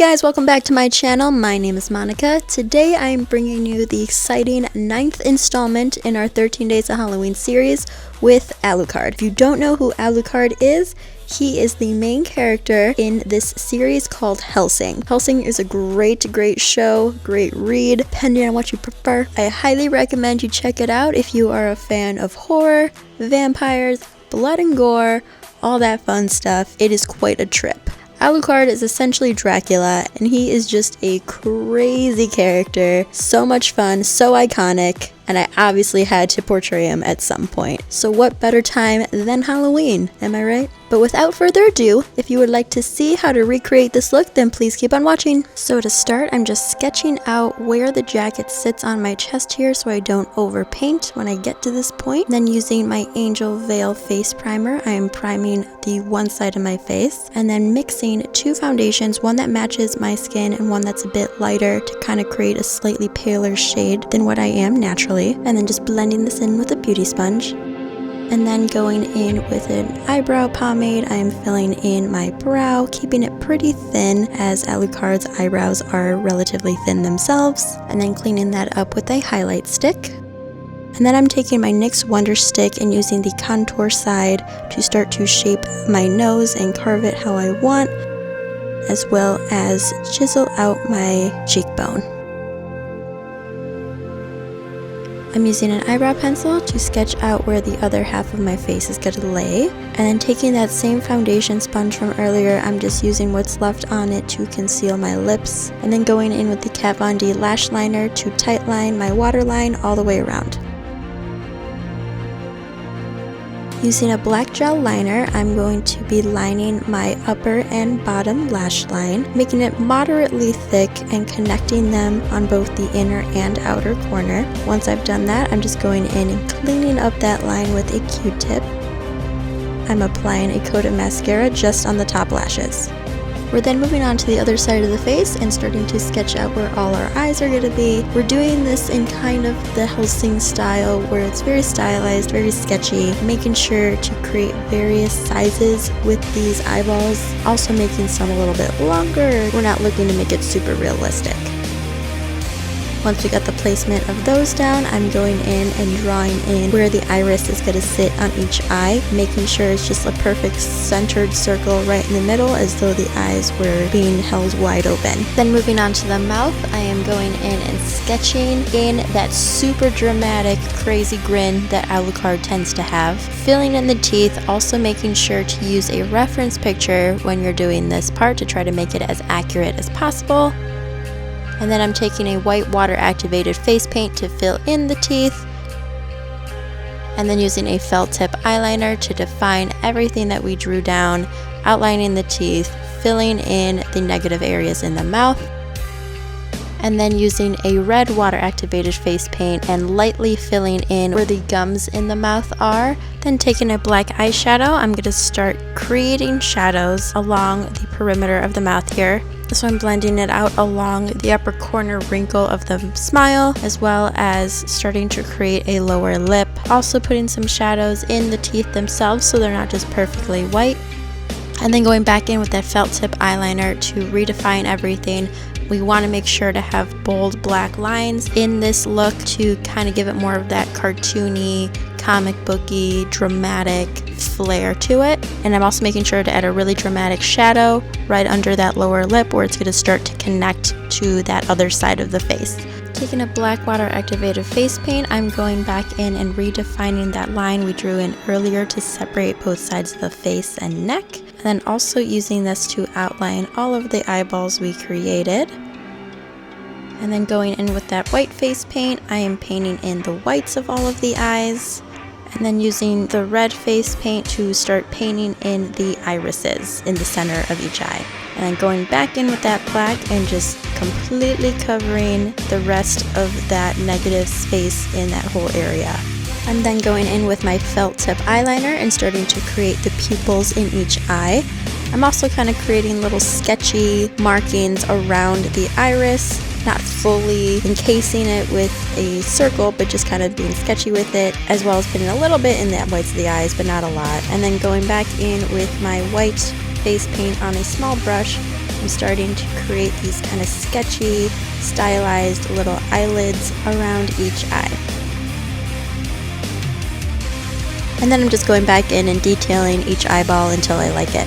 guys, welcome back to my channel. My name is Monica. Today I am bringing you the exciting 9th installment in our 13 Days of Halloween series with Alucard. If you don't know who Alucard is, he is the main character in this series called Hellsing. Hellsing is a great show, great read, depending on what you prefer. I highly recommend you check it out if you are a fan of horror, vampires, blood and gore, all that fun stuff. It is quite a trip. Alucard is essentially Dracula, and he is just a crazy character. So much fun, so iconic, and I obviously had to portray him at some point. So what better time than Halloween, am I right? But without further ado, if you would like to see how to recreate this look, then please keep on watching. So to start, I'm just sketching out where the jacket sits on my chest here so I don't overpaint when I get to this point. Then using my Angel Veil face primer, I am priming the one side of my face and then mixing two foundations, one that matches my skin and one that's a bit lighter to kind of create a slightly paler shade than what I am naturally. And then just blending this in with a beauty sponge. And then going in with an eyebrow pomade, I am filling in my brow, keeping it pretty thin as Alucard's eyebrows are relatively thin themselves. And then cleaning that up with a highlight stick. And then I'm taking my NYX Wonder Stick and using the contour side to start to shape my nose and carve it how I want, as well as chisel out my cheekbone. I'm using an eyebrow pencil to sketch out where the other half of my face is going to lay. And then taking that same foundation sponge from earlier, I'm just using what's left on it to conceal my lips. And then going in with the Kat Von D lash liner to tightline my waterline all the way around. Using a black gel liner, I'm going to be lining my upper and bottom lash line, making it moderately thick and connecting them on both the inner and outer corner. Once I've done that, I'm just going in and cleaning up that line with a Q-tip. I'm applying a coat of mascara just on the top lashes. We're then moving on to the other side of the face and starting to sketch out where all our eyes are going to be. We're doing this in kind of the Hellsing style where it's very stylized, very sketchy, making sure to create various sizes with these eyeballs, also making some a little bit longer. We're not looking to make it super realistic. Once we got the placement of those down, I'm going in and drawing in where the iris is going to sit on each eye, making sure it's just a perfect centered circle right in the middle as though the eyes were being held wide open. Then moving on to the mouth, I am going in and sketching in that super dramatic, crazy grin that Alucard tends to have. Filling in the teeth, also making sure to use a reference picture when you're doing this part to try to make it as accurate as possible. And then I'm taking a white water activated face paint to fill in the teeth. And then using a felt tip eyeliner to define everything that we drew down, outlining the teeth, filling in the negative areas in the mouth. And then using a red water activated face paint and lightly filling in where the gums in the mouth are. Then taking a black eyeshadow, I'm going to start creating shadows along the perimeter of the mouth here. So I'm blending it out along the upper corner wrinkle of the smile, as well as starting to create a lower lip. Also putting some shadows in the teeth themselves so they're not just perfectly white. And then going back in with that felt tip eyeliner to redefine everything. We want to make sure to have bold black lines in this look to kind of give it more of that cartoony, comic booky, dramatic flair to it. And I'm also making sure to add a really dramatic shadow right under that lower lip where it's going to start to connect to that other side of the face. Taking a black water activated face paint, I'm going back in and redefining that line we drew in earlier to separate both sides of the face and neck. And then also using this to outline all of the eyeballs we created. And then going in with that white face paint, I am painting in the whites of all of the eyes. And then using the red face paint to start painting in the irises in the center of each eye. And then going back in with that black and just completely covering the rest of that negative space in that whole area. I'm then going in with my felt tip eyeliner and starting to create the pupils in each eye. I'm also kind of creating little sketchy markings around the iris, not fully encasing it with a circle, but just kind of being sketchy with it, as well as putting a little bit in the whites of the eyes, but not a lot. And then going back in with my white face paint on a small brush I'm starting to create these kind of sketchy, stylized little eyelids around each eye. And then I'm just going back in and detailing each eyeball until I like it.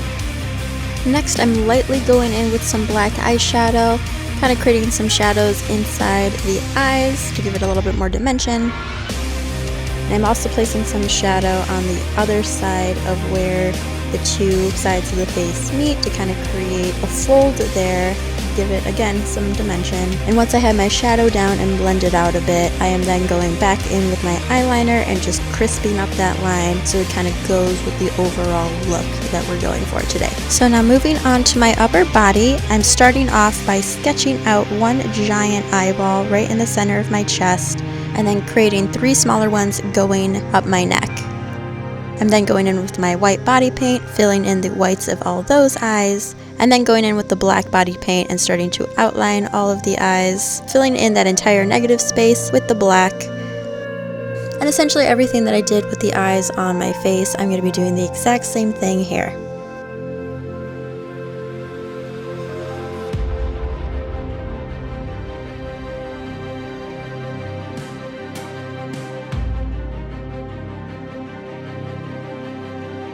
Next, I'm lightly going in with some black eyeshadow, kind of creating some shadows inside the eyes to give it a little bit more dimension. And I'm also placing some shadow on the other side of where the two sides of the face meet to kind of create a fold there, give it again some dimension. And once I have my shadow down and blended out a bit, I am then going back in with my eyeliner and just crisping up that line so it kind of goes with the overall look that we're going for today. So now moving on to my upper body, I'm starting off by sketching out one giant eyeball right in the center of my chest, and then creating 3 smaller ones going up my neck. I'm then going in with my white body paint, filling in the whites of all those eyes, and then going in with the black body paint and starting to outline all of the eyes, filling in that entire negative space with the black. And essentially everything that I did with the eyes on my face, I'm going to be doing the exact same thing here.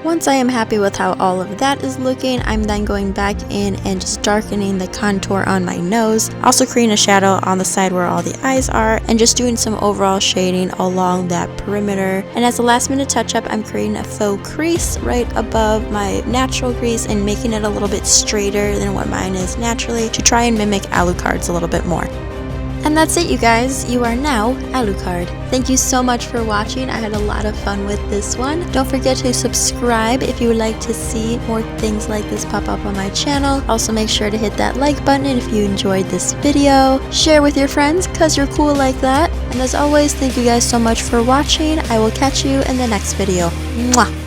Once I am happy with how all of that is looking, I'm then going back in and just darkening the contour on my nose, also creating a shadow on the side where all the eyes are, and just doing some overall shading along that perimeter. And as a last minute touch up, I'm creating a faux crease right above my natural crease and making it a little bit straighter than what mine is naturally to try and mimic Alucard's a little bit more. And that's it, you guys. You are now Alucard. Thank you so much for watching. I had a lot of fun with this one. Don't forget to subscribe if you would like to see more things like this pop up on my channel. Also make sure to hit that like button if you enjoyed this video. Share with your friends because you're cool like that. And as always, thank you guys so much for watching. I will catch you in the next video. Mwah!